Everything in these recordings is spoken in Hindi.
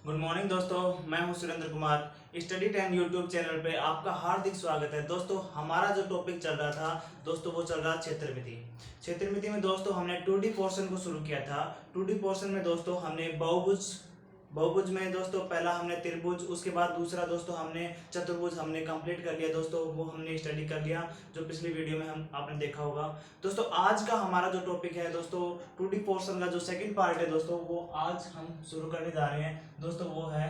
गुड मॉर्निंग दोस्तों, मैं हूं Surendra Kumar. Study 10 YouTube channel पे आपका हार्दिक स्वागत है। दोस्तों, हमारा जो टॉपिक चल रहा था दोस्तों, वो चल रहा क्षेत्रमिति। क्षेत्रमिति में दोस्तों हमने 2D पोर्शन को शुरू किया था। 2D पोर्शन में दोस्तों हमने बहुभुज बहुभुज में दोस्तों पहला हमने त्रिभुज, उसके बाद दूसरा दोस्तों हमने चतुर्भुज हमने कंप्लीट कर लिया दोस्तों, वो हमने स्टडी कर लिया जो पिछली वीडियो में हम आपने देखा होगा। दोस्तों आज का हमारा जो टॉपिक है दोस्तों, 2D पोर्शन का जो सेकंड पार्ट है दोस्तों, वो आज हम शुरू करने जा रहे हैं दोस्तों, वो है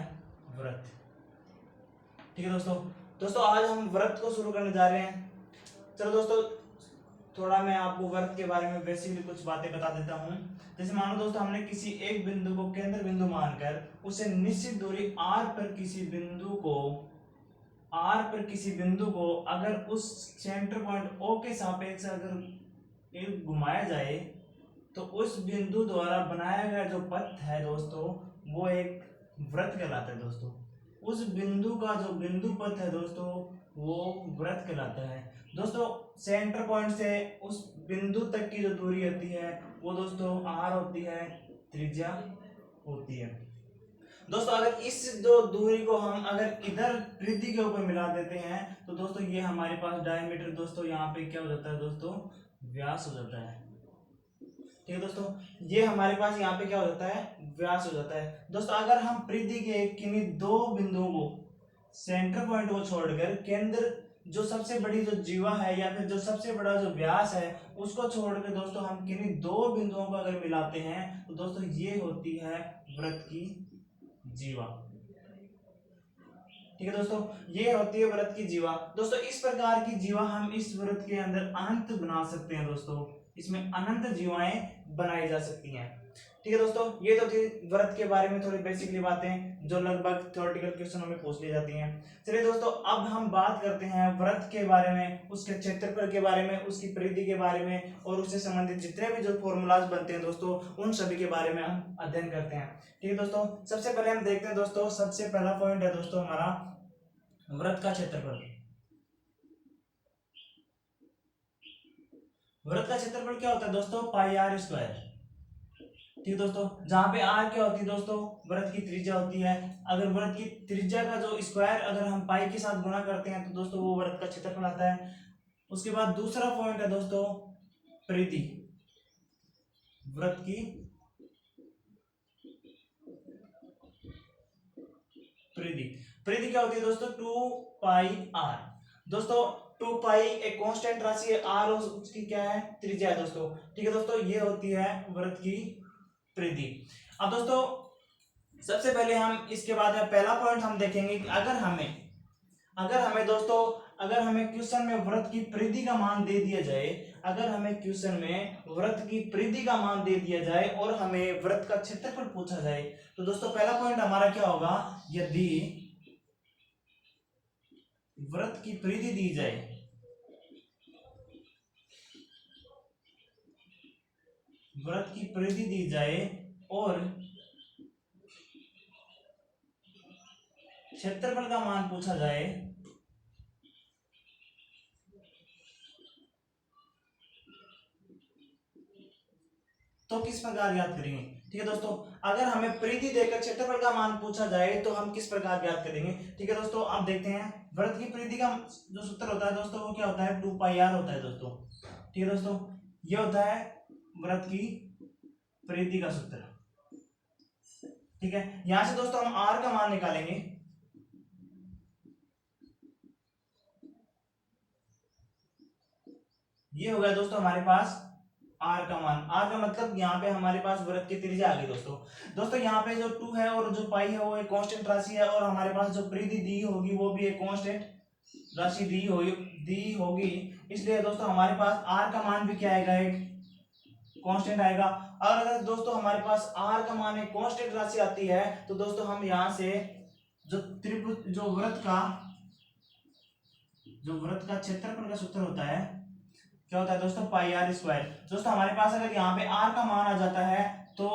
व्रत। ठीक है दोस्तों आज हम व्रत को शुरू करने जा रहे हैं। चलो दोस्तों, थोड़ा मैं आपको व्रत के बारे में बेसिकली कुछ बातें बता देता हूँ। जैसे मानो दोस्तों, हमने किसी एक बिंदु को केंद्र बिंदु मानकर उसे निश्चित दूरी r पर किसी बिंदु को अगर उस सेंटर पॉइंट O के सापेक्ष अगर एक घुमाया जाए तो उस बिंदु द्वारा बनाया गया जो पथ है दोस्तों, वो एक व्रत कहलाता है दोस्तों। उस बिंदु का जो बिंदु पथ है दोस्तों, वो व्रत कहलाता है दोस्तों। सेंटर पॉइंट से उस बिंदु तक की जो दूरी होती है वो दोस्तों r होती है, त्रिज्या होती है दोस्तों। अगर इस जो दूरी को हम अगर इधर परिधि के ऊपर मिला देते हैं तो दोस्तों ये हमारे पास डायमीटर दोस्तों यहाँ पे क्या हो जाता है दोस्तों, व्यास हो जाता है। ठीक है दोस्तों, ये हमारे पास यहाँ पे क्या हो जाता है, व्यास हो जाता है दोस्तों। अगर हम परिधि के किन्हीं दो बिंदुओं को सेंटर पॉइंट को छोड़कर केंद्र जो सबसे बड़ी जो जीवा है या फिर जो सबसे बड़ा जो व्यास है उसको छोड़कर दोस्तों हम किन्हीं दो बिंदुओं को अगर मिलाते हैं तो दोस्तों ये होती है व्रत की जीवा। ठीक है दोस्तों, ये होती है व्रत की जीवा दोस्तों। इस प्रकार की जीवा हम इस व्रत के अंदर अनंत बना सकते हैं दोस्तों, इसमें अनंत जीवाएं बनाई जा सकती हैं। ठीक है दोस्तों, ये तो थी व्रत के बारे में थोड़ी बेसिकली बातें जो लगभग थ्योरेटिकल क्वेश्चनों में पूछ ली जाती हैं। चलिए दोस्तों, अब हम बात करते हैं व्रत के बारे में, उसके क्षेत्रफल के बारे में, उसकी परिधि के बारे में और उससे संबंधित जितने भी जो फॉर्मूलाज बनते हैं दोस्तों, उन सभी के बारे में हम अध्ययन करते हैं। ठीक है दोस्तों, सबसे पहले हम देखते हैं दोस्तों, सबसे पहला पॉइंट है दोस्तों हमारा व्रत का क्षेत्रफल। व्रत का क्षेत्रफल क्या होता है दोस्तों, पाई आर स्क्वायर। ठीक है दोस्तों, जहां पे आर क्या होती है दोस्तों, व्रत की त्रिज्या होती है। अगर व्रत की त्रिज्या का जो स्क्वायर अगर हम पाई के साथ गुणा करते हैं तो दोस्तों वो व्रत का क्षेत्रफल आता है। उसके बाद दूसरा पॉइंट है दोस्तों परिधि। व्रत की परिधि परिधि क्या होती है दोस्तों, 2 पाई आर दोस्तों। 2 पाई एक कांस्टेंट राशि है, आर उसकी क्या है, त्रिज्या है दोस्तों। ठीक है दोस्तों, ये होती है व्रत की परिधि। अब दोस्तों सबसे पहले हम इसके बाद में पहला पॉइंट हम देखेंगे कि अगर हमें क्वेश्चन में व्रत की परिधि का मान दे दिया जाए, अगर हमें क्वेश्चन में व्रत की परिधि का मान दे दिया जाए और हमें व्रत का क्षेत्रफल पूछा जाए तो दोस्तों पहला पॉइंट हमारा क्या होगा, यदि व्रत की परिधि दी जाए, व्रत की परिधि दी जाए और क्षेत्रफल का मान पूछा जाए तो किस प्रकार ज्ञात करेंगे। ठीक है दोस्तों, अगर हमें परिधि देकर क्षेत्रफल का मान पूछा जाए तो हम किस प्रकार ज्ञात करेंगे। ठीक है दोस्तों, आप देखते हैं व्रत की परिधि का जो सूत्र होता है दोस्तों, वो क्या होता है, 2 पाई आर होता है दोस्तों। ठीक है दोस्तों, ये होता है व्रत की परिधि का सूत्र। ठीक है, यहां से दोस्तों हम आर का मान निकालेंगे। ये हो गया दोस्तों हमारे पास आर का मान। आर का मतलब यहाँ पे हमारे पास व्रत की त्रिज्या आ गई दोस्तों यहाँ पे जो 2 है और जो पाई है वो एक कांस्टेंट राशि है और हमारे पास जो परिधि दी होगी वो भी एक कांस्टेंट राशि दी होगी। इसलिए दोस्तों हमारे पास आर का मान भी क्या आएगा, एक कांस्टेंट आएगा। और अगर दोस्तों हमारे पास आर का मान एक कांस्टेंट राशि आती है तो दोस्तों हम यहाँ से जो त्रिभुज जो व्रत का क्षेत्रफल का सूत्र होता है क्या होता है दोस्तों, पाई आर स्क्वायर। दोस्तों हमारे पास अगर यहाँ पे आर का मान आ जाता है तो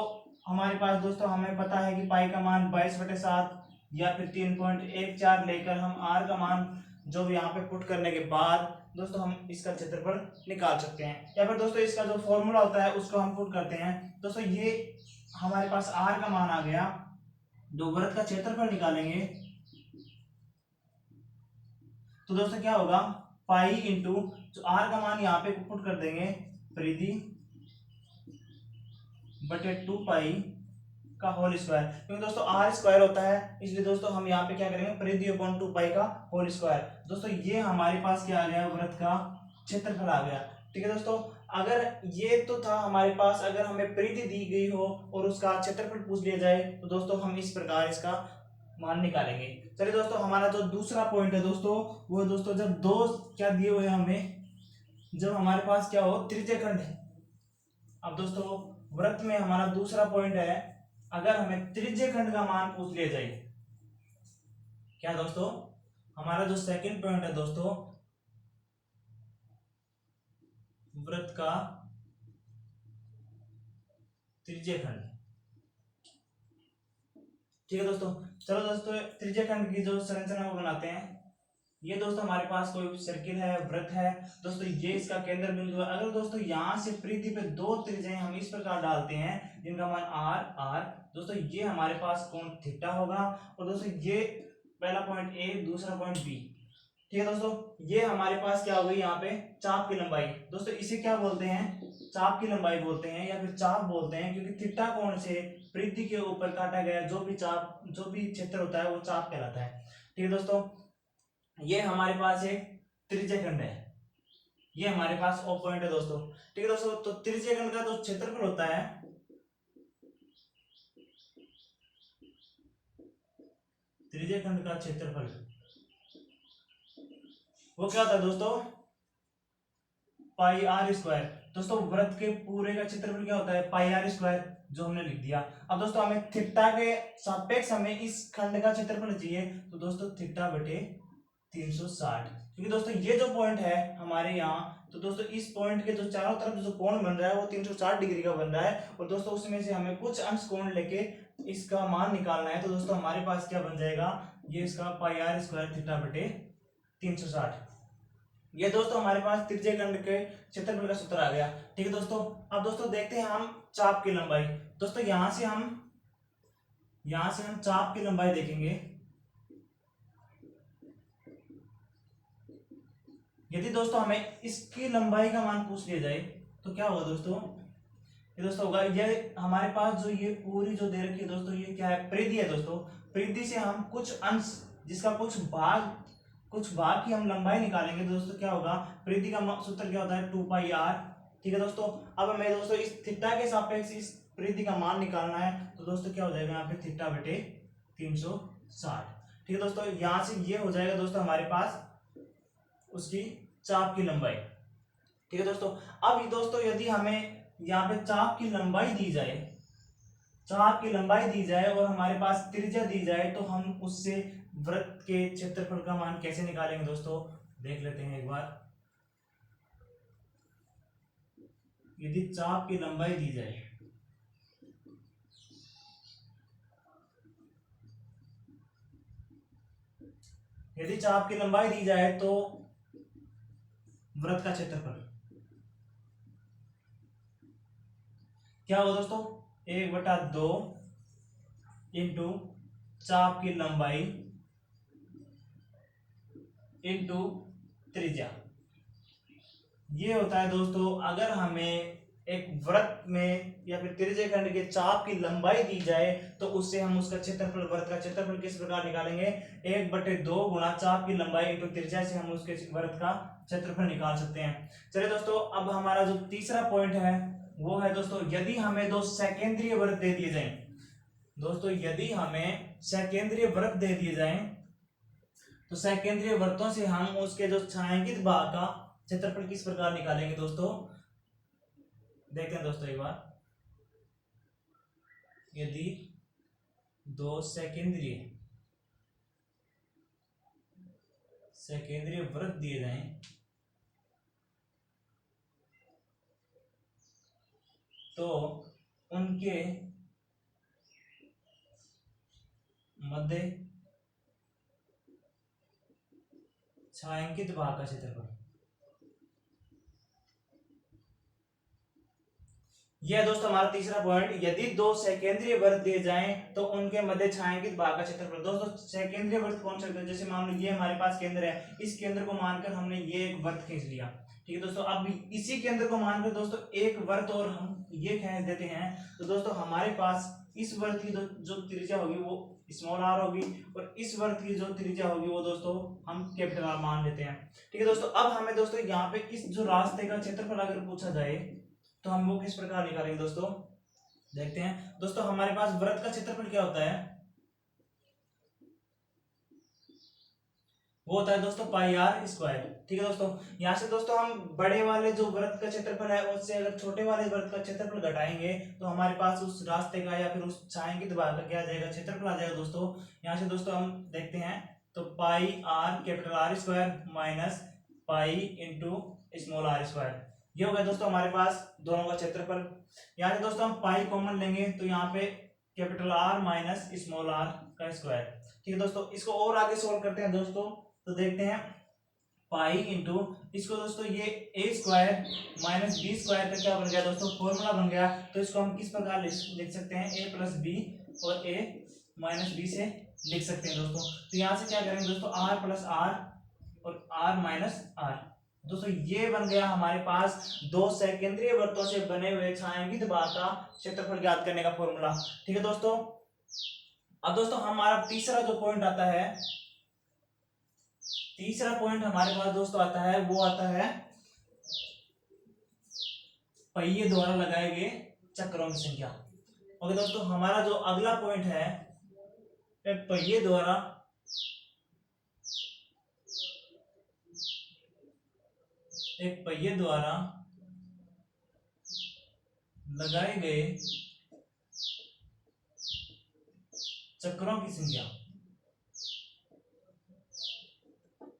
हमारे पास दोस्तों हमें पता है कि पाई का मान 22/7 या फिर 3.14 लेकर हम आर का मान जो यहाँ पे पुट करने के बाद दोस्तों हम इसका क्षेत्रफल निकाल सकते हैं, या फिर दोस्तों इसका जो फॉर्मूला होता है उसको हम पुट करते हैं दोस्तों। ये हमारे पास आर का मान आ गया जो वृत्त का क्षेत्रफल निकालेंगे तो दोस्तों क्या होगा, पाई इंटू जो आर का मान यहाँ पे पुट कर देंगे परिधि बटे 2 पाई का होल स्क्वायर, क्योंकि दोस्तों आर स्क्वायर होता है, इसलिए दोस्तों हम यहाँ पे क्या करेंगे परिधि अपॉन 2 पाई का होल स्क्वायर। दोस्तों ये हमारे पास क्या आ गया, वृत्त का क्षेत्रफल आ गया। ठीक है दोस्तों, अगर ये तो था हमारे पास, अगर हमें परिधि दी गई हो और उसका क्षेत्रफल पूछ लिया जाए तो दोस्तों हम इस प्रकार इसका मान निकालेंगे। चलिए दोस्तों, हमारा जो दूसरा पॉइंट है दोस्तों, वो दोस्तों जब दो क्या दिए हुए हैं हमें, जब हमारे पास क्या हो त्रिज्यखंड है। अब दोस्तों वृत्त में हमारा दूसरा पॉइंट है, अगर हमें त्रिज्यखंड का मान पूछ लिया जाए, क्या दोस्तों हमारा जो सेकंड पॉइंट है दोस्तों, वृत्त का त्रिज्यखंड। ठीक है दोस्तों, चलो दोस्तों त्रिज्यखंड की जो संरचना वो बनाते हैं। ये दोस्तों हमारे पास कोई सर्किल है, वृत्त है दोस्तों, ये इसका केंद्र बिंदु है। अगर दोस्तों यहाँ से परिधि पे दो त्रिज्याएं हम इस प्रकार डालते हैं जिनका मान आर आर, दोस्तों ये हमारे पास कोण थीटा होगा। और दोस्तों ये पहला पॉइंट ए, दूसरा पॉइंट बी। ठीक है दोस्तों, ये हमारे पास क्या हो गई यहाँ पे चाप की लंबाई। दोस्तों इसे क्या बोलते हैं, चाप की लंबाई बोलते हैं या फिर चाप बोलते हैं, क्योंकि थीटा कोण से परिधि के ऊपर काटा गया जो भी चाप, जो भी क्षेत्र होता है वो चाप कहलाता है। ठीक है दोस्तों, ये हमारे पास एक त्रिज्यखंड है, ये हमारे पास ओ पॉइंट है दोस्तों। ठीक है दोस्तों, तो त्रिज्यखंड का जो क्षेत्रफल होता है, त्रिज्यखंड का क्षेत्रफल वो क्या होता है दोस्तों, पाई आर स्क्वायर। दोस्तों वृत्त के पूरे का क्षेत्रफल क्या होता है, पाई आर स्क्वायर, जो हमने लिख दिया। अब दोस्तों हमें थीटा के सापेक्ष हमें इस खंड का क्षेत्रफल चाहिए, तो दोस्तों थीटा बटे 360। क्योंकि दोस्तों ये जो पॉइंट है हमारे यहाँ, तो दोस्तों इस पॉइंट के जो चारों तरफ जो कोण बन रहा है वो 360 डिग्री का बन रहा है, और दोस्तों उसमें से हमें कुछ अंश कोण लेके इसका मान निकालना है। तो दोस्तों हमारे पास क्या बन जाएगा, ये इसका पाई आर स्क्वायर थीटा बटे 360। ये दोस्तों हमारे पास त्रिज्यखंड के क्षेत्रफल का सूत्र आ गया। ठीक है दोस्तों, अब दोस्तों देखते हैं हम चाप की लंबाई। दोस्तों यहां से हम चाप की लंबाई देखेंगे। यदि दोस्तों हमें इसकी लंबाई का मान पूछ लिया जाए तो क्या होगा दोस्तों, ये दोस्तों होगा, ये हमारे पास जो ये पूरी जो दे रखी है दोस्तों, ये क्या है, परिधि है दोस्तों। परिधि से हम कुछ अंश, जिसका कुछ भाग की हम लंबाई निकालेंगे तो दोस्तों क्या होगा, परिधि का सूत्र क्या होता है 2 पाई आर। ठीक है दोस्तों, अब हमें दोस्तों इस थीटा के सापेक्ष इस परिधि का मान निकालना है, तो दोस्तों क्या हो जाएगा यहाँ पे थीटा बटे 360। ठीक है दोस्तों, यहां से ये हो जाएगा दोस्तों हमारे पास उसकी चाप की लंबाई। ठीक है दोस्तों, अब दोस्तों यदि हमें यहाँ पे चाप की लंबाई दी जाए, चाप की लंबाई दी जाए और हमारे पास त्रिज्या दी जाए, तो हम उससे वृत्त के क्षेत्रफल का मान कैसे निकालेंगे दोस्तों, देख लेते हैं एक बार। यदि चाप की लंबाई दी जाए, यदि चाप की लंबाई दी जाए तो वृत्त का क्षेत्रफल क्या होगा दोस्तों, 1/2 इंटू चाप की लंबाई इंटू त्रिज्या। ये होता है दोस्तों, अगर हमें एक वृत्त में या फिर त्रिज्यखंड के चाप की लंबाई दी जाए तो उससे हम उसका क्षेत्रफल, वृत्त का क्षेत्रफल किस प्रकार निकालेंगे, 1/2 गुणा चाप की लंबाई इंटू त्रिज्या से हम उसके वृत्त का क्षेत्रफल निकाल सकते हैं। चलिए दोस्तों, अब हमारा जो तीसरा पॉइंट है वो है दोस्तों, यदि हमें दो सेकेंद्रीय वृत्त दे दिए जाए, दोस्तों यदि हमें सेकेंद्रीय वृत्त दे दिए जाए तो सेकेंद्रीय वृत्तों से हम उसके जो छायांकित भाग का क्षेत्रफल किस प्रकार निकालेंगे दोस्तों, देखते हैं दोस्तों एक बार। यदि दो सेकेंद्रीय वृत्त दिए जाएं तो उनके मध्य छायांकित भाग का क्षेत्रफल, यह है दोस्तों हमारा तीसरा पॉइंट, यदि दो सकेंद्रीय वृत्त दिए जाएं तो उनके मध्य छायांकित भाग का क्षेत्रफल। दोस्तों सकेंद्रीय वृत्त कौन सा होता है, जैसे मान लो ये हमारे पास केंद्र है, इस केंद्र को मानकर हमने ये एक वृत्त खींच लिया, ठीक है दोस्तों। अब इसी केंद्र को मानकर दोस्तों एक वृत्त और हम ये खींच देते हैं, तो दोस्तों हमारे पास इस वृत्त की जो त्रिज्या होगी वो स्मॉल आर होगी, और इस वृत्त की जो त्रिज्या होगी वो दोस्तों हम कैपिटल आर मान लेते हैं, ठीक है दोस्तों। अब हमें दोस्तों यहाँ पे इस जो रास्ते का क्षेत्रफल अगर पूछा जाए तो हम वो किस प्रकार निकालेंगे दोस्तों, देखते हैं। दोस्तों हमारे पास वृत्त का क्षेत्रफल क्या होता है, वो होता है दोस्तों पाई आर स्क्वायर, ठीक है दोस्तों। यहाँ से दोस्तों हम बड़े वाले जो वृत्त का क्षेत्रफल है उससे अगर छोटे वाले वृत्त का क्षेत्रफल घटाएंगे तो हमारे पास उस रास्ते का या फिर उस छायांकित भाग का क्या आ जाएगा, क्षेत्रफल आ जाएगा दोस्तों। यहाँ से दोस्तों हम देखते हैं तो pi R capital R square minus pi into small R square, ये हो गया दोस्तों हमारे पास दोनों का क्षेत्रफल। यहाँ से दोस्तों हम पाई कॉमन लेंगे तो यहाँ पे capital R minus small R का स्क्वायर, ठीक है दोस्तों। इसको और आगे सोल्व करते हैं दोस्तों, तो देखते हैं पाई इंटू इसको दोस्तों ये ए स्क्वायर माइनस बी स्क्वायर का क्या बन गया दोस्तों, फॉर्मूला बन गया। तो इसको हम किस प्रकार लिख सकते हैं, ए प्लस बी और ए माइनस बी से लिख सकते हैं दोस्तों। तो यहाँ से क्या करेंगे दोस्तों, आर प्लस आर और आर माइनस आर, दोस्तों ये बन गया हमारे पास दो सकेंद्रीय वृत्तों से बने हुए छायांकित भाग का क्षेत्रफल ज्ञात करने का फॉर्मूला, ठीक है दोस्तों। अब दोस्तों हमारा तीसरा जो पॉइंट आता है, तीसरा पॉइंट हमारे पास दोस्तों आता है, वो आता है पहिए द्वारा लगाए गए चक्रों की संख्या। ओके दोस्तों, हमारा जो अगला पॉइंट है पहिए द्वारा एक पहिए द्वारा लगाए गए चक्रों की संख्या,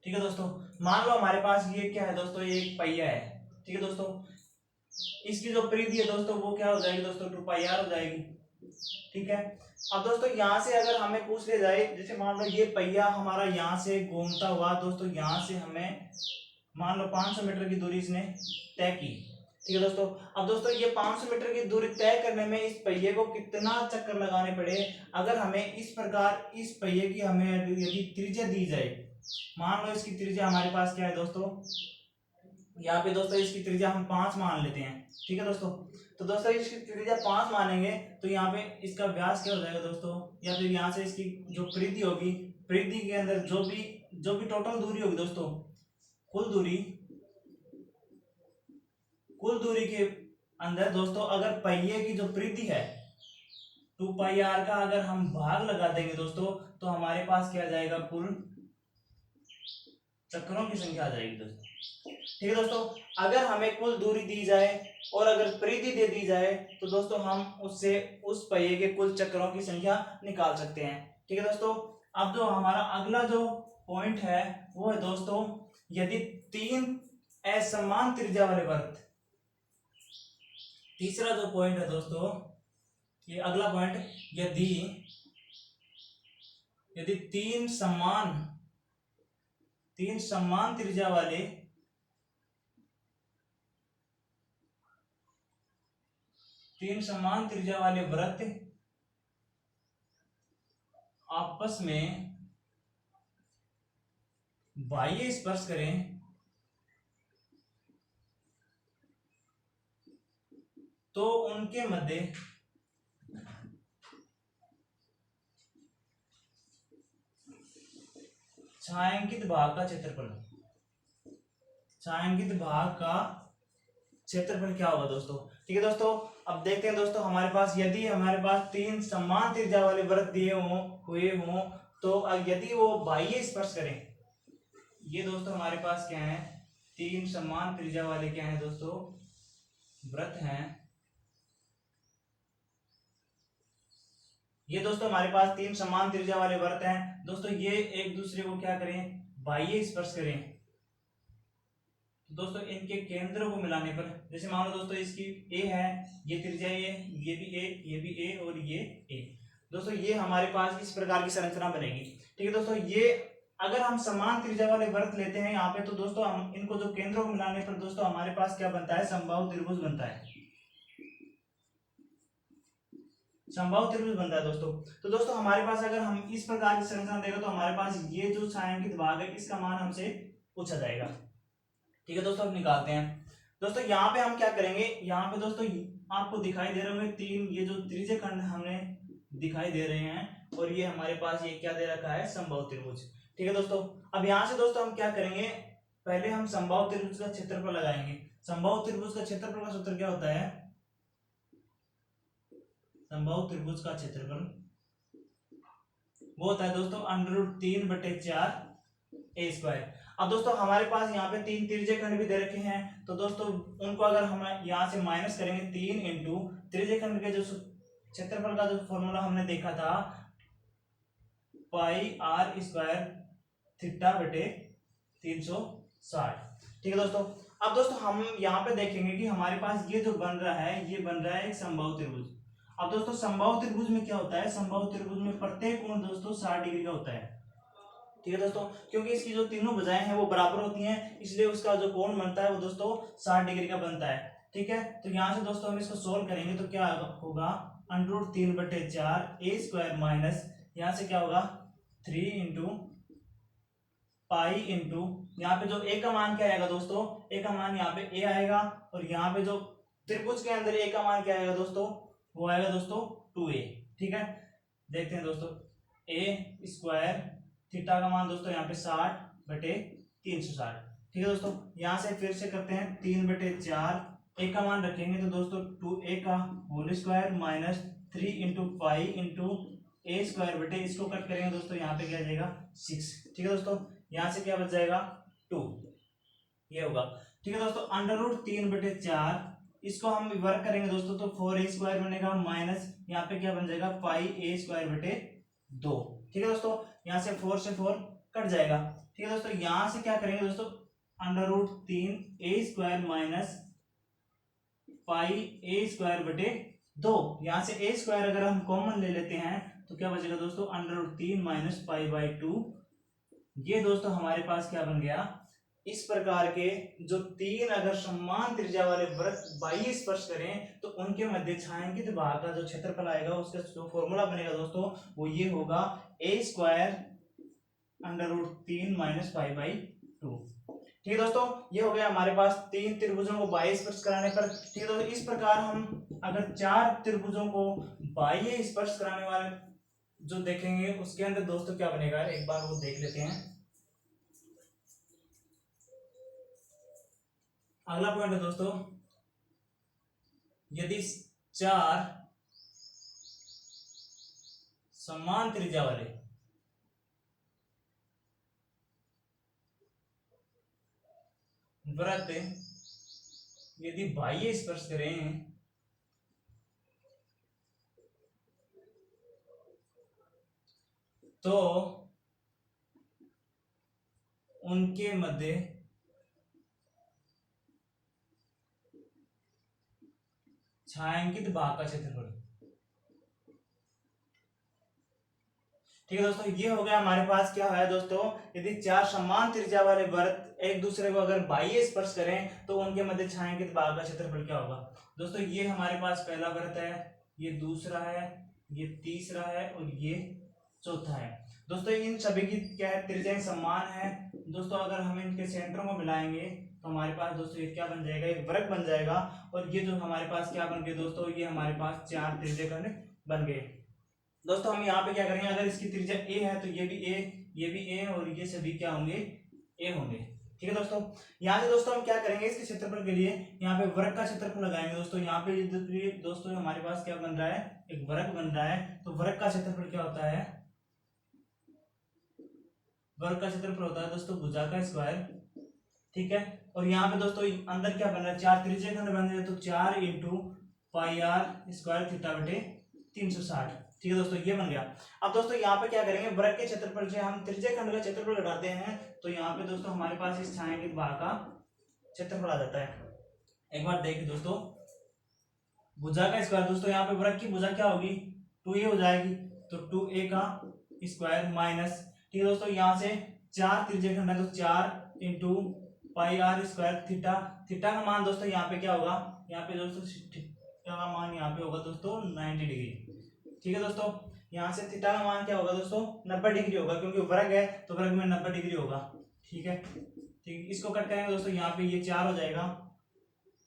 ठीक है दोस्तों। मान लो हमारे पास ये क्या है दोस्तों, ये एक पहिया है, ठीक है दोस्तों। इसकी जो परिधि है दोस्तों वो क्या हो जाएगी दोस्तों, 2 पाई आर हो जाएगी, ठीक है। अब दोस्तों यहाँ से अगर हमें पूछ लिया जाए, जैसे मान लो ये पहिया हमारा यहाँ से घूमता हुआ दोस्तों यहाँ से हमें मान लो 500 मीटर की दूरी इसने तय की, ठीक है दोस्तों। अब दोस्तों ये 500 मीटर की दूरी तय करने में इस पहिए को कितना चक्कर लगाने पड़े, अगर हमें इस प्रकार इस पहिए की हमें यदि त्रिज्या दी जाए, मान लो इसकी त्रिज्या हमारे पास क्या है दोस्तों, यहाँ पे दोस्तों इसकी त्रिज्या हम 5 मान लेते हैं, ठीक है दोस्तों। तो दोस्तों इसकी त्रिज्या 5 मानेंगे तो यहाँ पे इसका व्यास क्या हो जाएगा दोस्तों, या फिर यहाँ से इसकी जो परिधि होगी, परिधि के अंदर जो भी टोटल दूरी होगी दोस्तों, कुल दूरी के अंदर दोस्तों अगर पहिए की जो परिधि है 2 पाई आर का अगर हम भाग लगा देंगे दोस्तों, तो हमारे पास क्या आ जाएगा, कुल चक्रों की संख्या आ जाएगी दोस्तों, ठीक है दोस्तों। अगर हमें कुल दूरी दी जाए और अगर परिधि दे दी जाए तो दोस्तों हम उससे उस पहिए के कुल चक्रों की संख्या निकाल सकते हैं, ठीक है दोस्तों। अब जो हमारा अगला जो पॉइंट है वो है दोस्तों, यदि 3 असमान त्रिज्या वाले वृत्त, तीसरा जो पॉइंट है दोस्तों, ये अगला पॉइंट, यदि तीन समान त्रिज्या वाले वृत्त आपस में बाह्य स्पर्श करें तो उनके मध्य छायांकित भाग का क्षेत्रफल क्या होगा दोस्तों, ठीक है दोस्तों। अब देखते हैं दोस्तों, हमारे पास यदि हमारे पास 3 समान त्रिज्या वाले वृत्त दिए हुए हों तो यदि वो बाह्य स्पर्श करें, ये दोस्तों हमारे पास क्या है, 3 समान त्रिज्या वाले क्या है दोस्तों, वृत्त हैं। ये दोस्तों हमारे पास 3 समान त्रिज्या वाले वृत्त हैं दोस्तों, ये एक दूसरे को क्या करें, बाह्य स्पर्श करें। तो दोस्तों इनके केंद्रों को मिलाने पर, जैसे मान लो दोस्तों इसकी ए है, ये त्रिज्या ये भी ए, ये भी ए और ये ए, दोस्तों ये हमारे पास इस प्रकार की संरचना बनेगी, ठीक है दोस्तों। ये अगर हम समान त्रिज्या वाले वृत्त लेते हैं यहाँ पे तो दोस्तों हम इनको जो केंद्रों को मिलाने पर दोस्तों हमारे पास क्या बनता है, समबाहु त्रिभुज बनता है, समबाहु त्रिभुज बनता है दोस्तों। तो दोस्तों हमारे पास अगर हम इस प्रकार की संरचना देगा तो हमारे पास ये जो छायांकित भाग है इसका मान हमसे पूछा जाएगा। ठीक है दोस्तों, अब निकालते हैं। दोस्तों यहाँ पे हम क्या करेंगे, यहाँ पे दोस्तों आपको दिखाई दे रहे होंगे तीन ये जो त्रिज्य खंड हमें दिखाई दे रहे हैं, और ये हमारे पास ये क्या दे रखा है, समबाहु त्रिभुज। ठीक है दोस्तों, अब यहाँ से दोस्तों हम क्या करेंगे, पहले हम समबाहु त्रिभुज का क्षेत्रफल लगाएंगे। समबाहु त्रिभुज का क्षेत्रफल का सूत्र क्या होता है, समबाहु त्रिभुज का क्षेत्रफल वो होता है दोस्तों √3/4 a²। अब दोस्तों हमारे पास यहाँ पे तीन त्रिज्य खंड भी दे रखे हैं, तो दोस्तों उनको अगर हम यहाँ से माइनस करेंगे 3 इंटू त्रिज्य खंड के जो क्षेत्रफल का जो फॉर्मूला हमने देखा था πr² θ/360। ठीक है दोस्तों, अब दोस्तों हम यहाँ पे देखेंगे कि हमारे पास ये जो बन रहा है ये बन रहा है एक समबाहु त्रिभुज। अब दोस्तों समबाहु त्रिभुज में क्या होता है, समबाहु त्रिभुज में प्रत्येक कोण दोस्तों 60 डिग्री का होता है। ठीक है दोस्तों, क्योंकि इसकी जो तीनों भुजाएं हैं वो बराबर होती हैं, इसलिए उसका जो कोण बनता है वो दोस्तों 60 डिग्री का बनता है। ठीक है, तो यहाँ से दोस्तों हम इसको सोल्व करेंगे तो क्या होगा, √3/4 a² माइनस यहाँ से क्या होगा 3 इंटू पाई इंटू यहाँ पे जो a का मान क्या आएगा दोस्तों, a का मान यहाँ पे a आएगा, और यहाँ पे जो त्रिभुज के अंदर a का मान क्या आएगा दोस्तों, वो आएगा दोस्तों 2a। ठीक है, देखते हैं दोस्तों, a² थीटा का मान दोस्तों यहाँ पे 60/360। ठीक है दोस्तों, यहाँ से फिर से करते हैं 3/4 a का मान रखेंगे तो दोस्तों 2a का whole square minus 3 into pi into a² इसको कट करेंगे दोस्तों यहाँ पे क्या आ जाएगा 6। ठीक है दोस्तों, यहाँ से क्या बच जाएगा 2, ये होगा। ठीक है दोस्तों, √3/4 इसको हम वर्क करेंगे दोस्तों तो 4a² बनेगा माइनस यहाँ पे क्या बन जाएगा πa²/2। ठीक है दोस्तों, यहाँ से 4 से 4 कट जाएगा। ठीक है दोस्तों, यहाँ से क्या करेंगे दोस्तों, √3a² माइनस πa²/2। यहाँ से a² अगर हम कॉमन ले लेते हैं तो क्या बचेगा दोस्तों, √3 माइनस π/2। ये दोस्तों हमारे पास क्या बन गया, इस प्रकार के जो तीन अगर समान त्रिज्या वाले वृत्त बाह्य स्पर्श करें तो उनके मध्य छायांकित भाग का जो क्षेत्रफल आएगा उसका जो फॉर्मूला बनेगा दोस्तों वो ये होगा a² √3 माइनस π/2। ठीक है दोस्तों, ये हो गया हमारे पास तीन त्रिभुजों को बाह्य स्पर्श कराने पर। ठीक है दोस्तों, इस प्रकार हम अगर चार त्रिभुजों को बाह्य स्पर्श कराने वाले जो देखेंगे उसके अंदर दोस्तों क्या बनेगा, एक बार वो देख लेते हैं। अगला पॉइंट है दोस्तों, यदि चार समान त्रिज्या वाले वृत्त यदि बाह्य स्पर्श करें तो उनके मध्य छायांकित भाग का क्षेत्रफल। ठीक है दोस्तों, ये हो गया हमारे पास क्या है दोस्तों, यदि चार समान त्रिज्या वाले वृत्त एक दूसरे को अगर बाह्य स्पर्श करें तो उनके मध्य छायांकित भाग का क्षेत्रफल क्या होगा। दोस्तों ये हमारे पास पहला वृत्त है, ये दूसरा है, ये तीसरा है और ये चौथा है। दोस्तों इन सभी की क्या है, त्रिज्याएं समान है। दोस्तों अगर हम इनके सेंटरों को मिलाएंगे तो हमारे पास दोस्तों ये क्या बन जाएगा, एक वृत्त बन जाएगा। और ये जो हमारे पास क्या बन गए दोस्तों, ये हमारे पास चार त्रिज्या खंड बन गए। दोस्तों हम यहाँ पे क्या करेंगे, अगर इसकी त्रिज्या a है तो ये भी a, ये भी a और ये सभी क्या होंगे, a होंगे। ठीक है दोस्तों, यहाँ से दोस्तों हम क्या करेंगे, इसके क्षेत्रफल के लिए यहाँ पे वृत्त का क्षेत्रफल लगाएंगे। दोस्तों यहाँ पे दोस्तों हमारे पास क्या बन रहा है, एक वृत्त बन रहा है, तो वृत्त का क्षेत्रफल क्या होता है, वर्ग का क्षेत्रफल होता है दोस्तों भुजा का स्क्वायर। ठीक है, और यहाँ पे दोस्तों अंदर क्या बन रहा है, चार त्रिज्य खंड बन रहे हैं तो 4 इंटू πr² θ/360। ठीक है दोस्तों, ये बन गया। अब दोस्तों यहाँ पे क्या करेंगे, वृत्त के क्षेत्रफल से हम त्रिज्य खंड का क्षेत्रफल घटाते हैं तो यहाँ पे दोस्तों हमारे पास इस छायांकित भाग का क्षेत्रफल आ जाता है। एक बार देखिए दोस्तों, भुजा का स्क्वायर, दोस्तों यहाँ पे वृत्त की भुजा क्या होगी, 2a हो जाएगी, तो 2a का स्क्वायर माइनस, ठीक है दोस्तों यहाँ से चार त्रिज्य खंड है तो 4 इंटू πr² थीटा, थीटा का मान दोस्तों यहाँ पे क्या होगा, यहाँ पे दोस्तों थीटा का मान यहाँ पे होगा दोस्तों 90 डिग्री। ठीक है दोस्तों, यहाँ से थीटा का मान क्या होगा दोस्तों, 90 डिग्री होगा, क्योंकि वर्ग है तो वर्ग में 90 डिग्री होगा। ठीक है, ठीक, इसको कट करेंगे दोस्तों, यहाँ पे ये 4 हो जाएगा,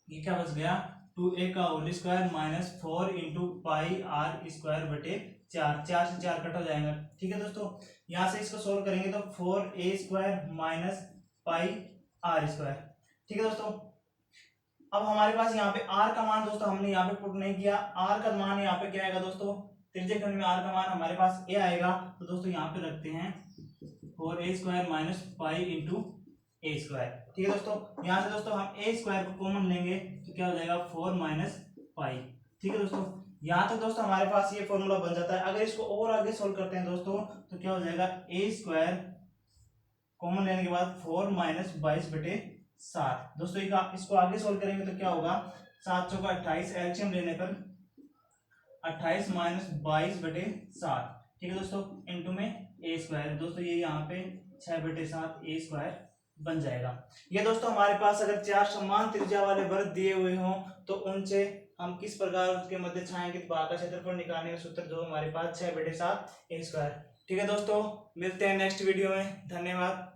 ये क्या बच गया, 2a का whole square minus 4 into pi R square बटे 4, 4 से 4 कट हो जाएगा। ठीक है दोस्तों, यहाँ से इसको सोल्व करेंगे तो 4a square minus pi R square. ठीक है दोस्तों, अब हमारे पास यहाँ पे r का मान दोस्तों हमने यहाँ पे पुट नहीं किया, r का मान यहाँ पे क्या आएगा दोस्तों, त्रिज्यक खंड में r का मान हमारे पास a आएगा, तो दोस्तों यहाँ पे रखते हैं 4a square minus pi into A square. ठीक है दोस्तों, यहाँ से दोस्तों हम ए स्क्वायर को कॉमन लेंगे तो क्या हो जाएगा 4 माइनस पाई। ठीक है दोस्तों, यहाँ तक दोस्तों हमारे पास ये फॉर्मूला बन जाता है। अगर इसको और आगे सोल्व करते हैं दोस्तों तो क्या हो जाएगा, ए स्क्वायर कॉमन लेने के बाद 4 माइनस 22 बटे 7। दोस्तों इसको आगे सोल्व करेंगे तो क्या होगा, 7 चौका 28, एलसीएम लेने पर 28 माइनस 22 बटे 7। ठीक है दोस्तों, इनटू में ए स्क्वायर, दोस्तों ये यहाँ पे 6 बटे 7 ए स्क्वायर बन जाएगा। ये दोस्तों हमारे पास अगर 4 समान त्रिज्या वाले वृत्त दिए हुए हों तो उनसे हम किस प्रकार के मध्य छायांकित भाग का क्षेत्रफल निकालने का सूत्र जो हमारे पास 6 बटे 7 ए स्क्वायर। ठीक है दोस्तों, मिलते हैं नेक्स्ट वीडियो में, धन्यवाद।